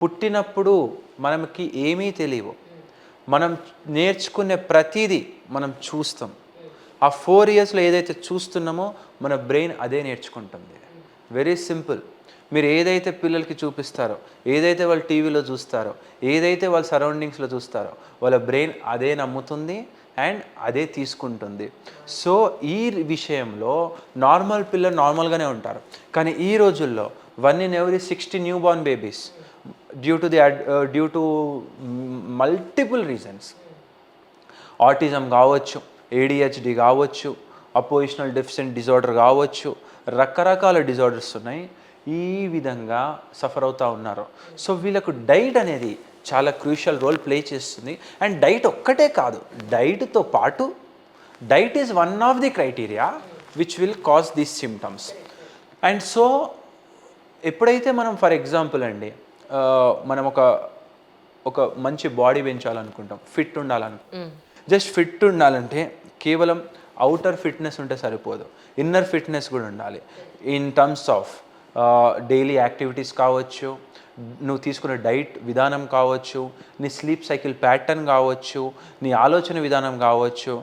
పుట్టినప్పుడు మనకి ఏమీ తెలియవు. మనం నేర్చుకునే ప్రతీదీ మనం చూస్తాం. ఆ 4 ఇయర్స్‌లో ఏదైతే చూస్తున్నామో మన బ్రెయిన్ అదే నేర్చుకుంటుంది. Very simple. మీరు ఏదైతే పిల్లలకి చూపిస్తారో, ఏదైతే వాళ్ళు టీవీలో చూస్తారో, ఏదైతే వాళ్ళ సరౌండింగ్స్‌లో చూస్తారో, వాళ్ళ బ్రెయిన్ అదే నమ్ముతుంది అండ్ అదే తీసుకుంటుంది. సో, ఈ విషయంలో నార్మల్ పిల్లలు నార్మల్‌గానే ఉంటారు. కానీ ఈ రోజుల్లో 1 in every 60 new Born babies due to multiple reasons, autism కావచ్చు, ఏడిహెచ్‌డి కావచ్చు, అపోజిషనల్ డెఫిషియెంట్ డిజార్డర్ కావచ్చు, రకరకాల డిజార్డర్స్ ఉన్నాయి. ఈ విధంగా సఫర్ అవుతూ ఉన్నారు. సో వీళ్ళకు డైట్ అనేది చాలా క్రూషియల్ రోల్ ప్లే చేస్తుంది. అండ్ డైట్ ఒక్కటే కాదు, డైట్‌తో పాటు diet is one of the criteria which will cause these symptoms. And so ఎప్పుడైతే మనం ఫర్ ఎగ్జాంపుల్ అండి మనం ఒక ఒక మంచి బాడీ పెంచాలనుకుంటాం, ఫిట్ జస్ట్ ఫిట్ ఉండాలంటే కేవలం అవుటర్ ఫిట్నెస్ ఉంటే సరిపోదు, ఇన్నర్ ఫిట్నెస్ కూడా ఉండాలి. In terms of daily activities కావచ్చు, నువ్వు తీసుకునే డైట్ విధానం కావచ్చు, నీ స్లీప్ సైకిల్ ప్యాటర్న్ కావచ్చు, నీ ఆలోచన విధానం కావచ్చు,